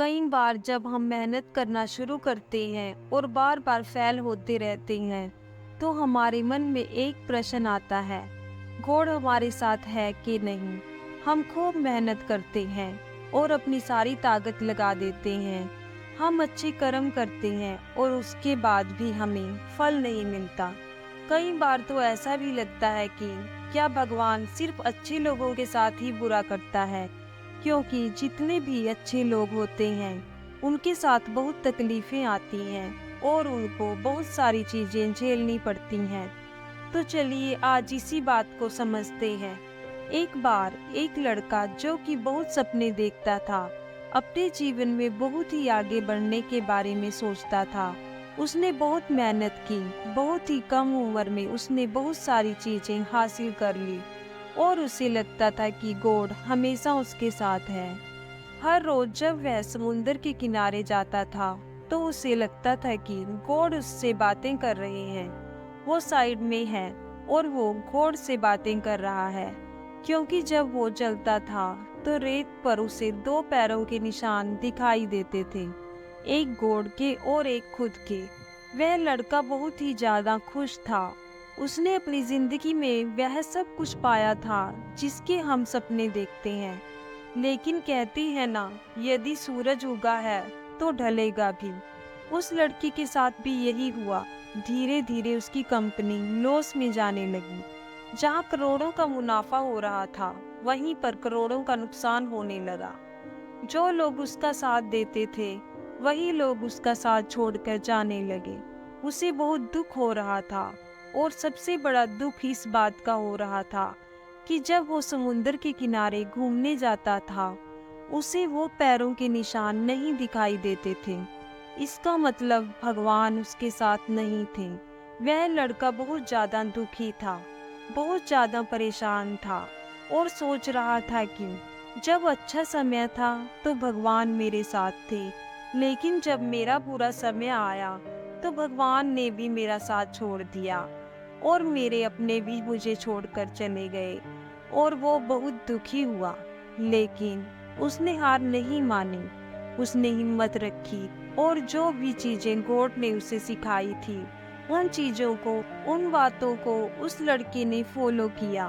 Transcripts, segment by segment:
कई बार जब हम मेहनत करना शुरू करते हैं और बार बार फेल होते रहते हैं, तो हमारे मन में एक प्रश्न आता है, गॉड हमारे साथ है कि नहीं। हम खूब मेहनत करते हैं और अपनी सारी ताकत लगा देते हैं। हम अच्छे कर्म करते हैं और उसके बाद भी हमें फल नहीं मिलता। कई बार तो ऐसा भी लगता है कि क्या भगवान सिर्फ अच्छे लोगों के साथ ही बुरा करता है, क्योंकि जितने भी अच्छे लोग होते हैं उनके साथ बहुत तकलीफें आती हैं और उनको बहुत सारी चीज़ें झेलनी पड़ती हैं। तो चलिए आज इसी बात को समझते हैं। एक बार एक लड़का जो कि बहुत सपने देखता था, अपने जीवन में बहुत ही आगे बढ़ने के बारे में सोचता था। उसने बहुत मेहनत की, बहुत ही कम उम्र में उसने बहुत सारी चीज़ें हासिल कर ली और उसे लगता था कि गॉड हमेशा उसके साथ है। हर रोज जब वह समुंदर के किनारे जाता था तो उसे लगता था कि गॉड उससे बातें कर रहे हैं। वो साइड में है और वो गॉड से बातें कर रहा है, क्योंकि जब वो चलता था तो रेत पर उसे दो पैरों के निशान दिखाई देते थे, एक गॉड के और एक खुद के। वह लड़का बहुत ही ज्यादा खुश था। उसने अपनी जिंदगी में वह सब कुछ पाया था जिसके हम सपने देखते हैं। लेकिन कहती है ना, यदि सूरज उगा है तो ढलेगा भी। उस लड़की के साथ भी यही हुआ। धीरे धीरे उसकी कंपनी लॉस में जाने लगी। जहाँ करोड़ों का मुनाफा हो रहा था, वहीं पर करोड़ों का नुकसान होने लगा। जो लोग उसका साथ देते थे, वही लोग उसका साथ छोड़कर जाने लगे। उसे बहुत दुख हो रहा था और सबसे बड़ा दुख इस बात का हो रहा था कि जब वो समुंदर के किनारे घूमने जाता था, उसे वो पैरों के निशान नहीं दिखाई देते थे। इसका मतलब भगवान उसके साथ नहीं थे। वह लड़का बहुत ज्यादा दुखी था, बहुत ज्यादा परेशान था और सोच रहा था कि जब अच्छा समय था तो भगवान मेरे साथ थे, लेकिन जब मेरा बुरा समय आया तो भगवान ने भी मेरा साथ छोड़ दिया और मेरे अपने भी मुझे छोड़कर चले गए और वो बहुत दुखी हुआ। लेकिन उसने हार नहीं मानी। उसने हिम्मत रखी और जो भी चीजें गॉड ने उसे सिखाई थी, उन चीजों को, उन बातों को उस लड़के ने फॉलो किया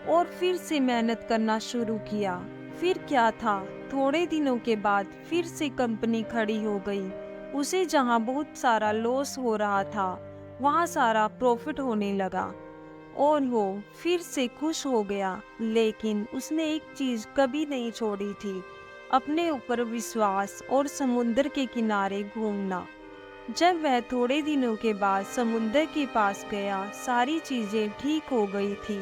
और फिर से मेहनत करना शुरू किया। फिर क्या था, थोड़े दिनों के बाद फिर से कंपनी खड़ी हो गई। उसे जहां बहुत सारा लॉस हो रहा था, वहां सारा प्रॉफिट होने लगा और वो फिर से खुश हो गया। लेकिन उसने एक चीज कभी नहीं छोड़ी थी, अपने ऊपर विश्वास और समुद्र के किनारे घूमना। जब वह थोड़े दिनों के बाद समुद्र के पास गया, सारी चीजें ठीक हो गई थी।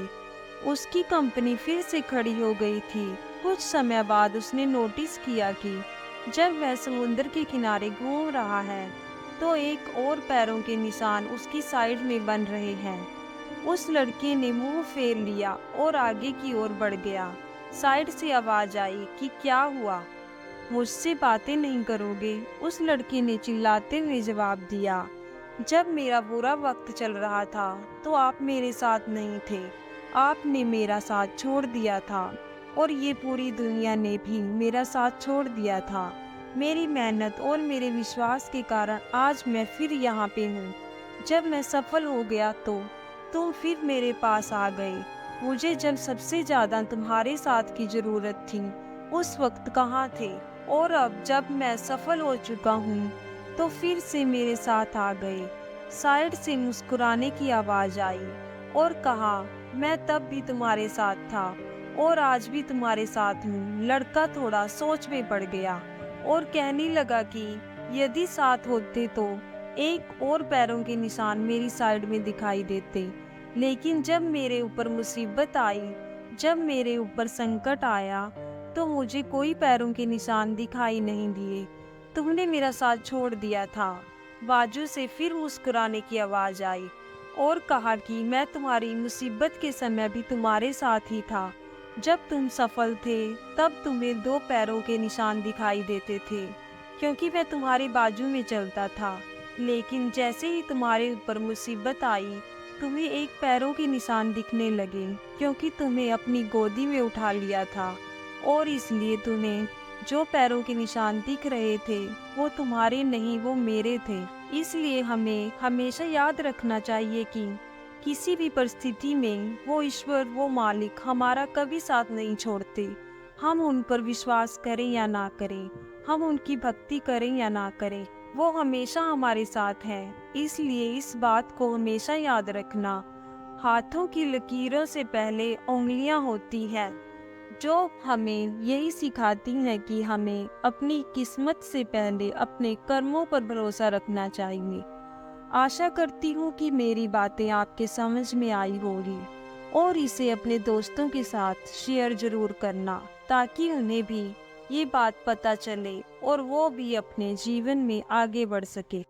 उसकी कंपनी फिर से खड़ी हो गई थी। कुछ समय बाद उसने नोटिस किया कि जब वह समुद्र के किनारे घूम रहा है तो एक और पैरों के निशान उसकी साइड में बन रहे हैं। उस लड़के ने मुंह फेर लिया और आगे की ओर बढ़ गया। साइड से आवाज आई कि क्या हुआ, मुझसे बातें नहीं करोगे? उस लड़के ने चिल्लाते हुए जवाब दिया, जब मेरा बुरा वक्त चल रहा था तो आप मेरे साथ नहीं थे। आपने मेरा साथ छोड़ दिया था और ये पूरी दुनिया ने भी मेरा साथ छोड़ दिया था। मेरी मेहनत और मेरे विश्वास के कारण आज मैं फिर यहाँ पे हूँ। जब मैं सफल हो गया तो तुम फिर मेरे पास आ गए। मुझे जब सबसे ज्यादा तुम्हारे साथ की जरूरत थी, उस वक्त कहाँ थे? और अब जब मैं सफल हो चुका हूँ तो फिर से मेरे साथ आ गए। साइड से मुस्कुराने की आवाज आई और कहा, मैं तब भी तुम्हारे साथ था और आज भी तुम्हारे साथ हूँ। लड़का थोड़ा सोच में पड़ गया और कहने लगा कि यदि साथ होते तो एक और पैरों के निशान मेरी साइड में दिखाई देते, लेकिन जब मेरे ऊपर मुसीबत आई, जब मेरे ऊपर संकट आया, तो मुझे कोई पैरों के निशान दिखाई नहीं दिए। तुमने मेरा साथ छोड़ दिया था। बाजू से फिर मुस्कुराने की आवाज आई और कहा कि मैं तुम्हारी मुसीबत के समय भी तुम्हारे साथ ही था। जब तुम सफल थे तब तुम्हें दो पैरों के निशान दिखाई देते थे, क्योंकि मैं तुम्हारे बाजू में चलता था। लेकिन जैसे ही तुम्हारे ऊपर मुसीबत आई, तुम्हें एक पैरों के निशान दिखने लगे, क्योंकि तुम्हें अपनी गोदी में उठा लिया था और इसलिए तुम्हें जो पैरों के निशान दिख रहे थे वो तुम्हारे नहीं, वो मेरे थे। इसलिए हमें हमेशा याद रखना चाहिए कि किसी भी परिस्थिति में वो ईश्वर, वो मालिक हमारा कभी साथ नहीं छोड़ते। हम उन पर विश्वास करें या ना करें, हम उनकी भक्ति करें या ना करें, वो हमेशा हमारे साथ हैं। इसलिए इस बात को हमेशा याद रखना, हाथों की लकीरों से पहले उंगलियां होती हैं, जो हमें यही सिखाती हैं कि हमें अपनी किस्मत से पहले अपने कर्मों पर भरोसा रखना चाहिए। आशा करती हूँ कि मेरी बातें आपके समझ में आई होगी और इसे अपने दोस्तों के साथ शेयर जरूर करना, ताकि उन्हें भी ये बात पता चले और वो भी अपने जीवन में आगे बढ़ सके।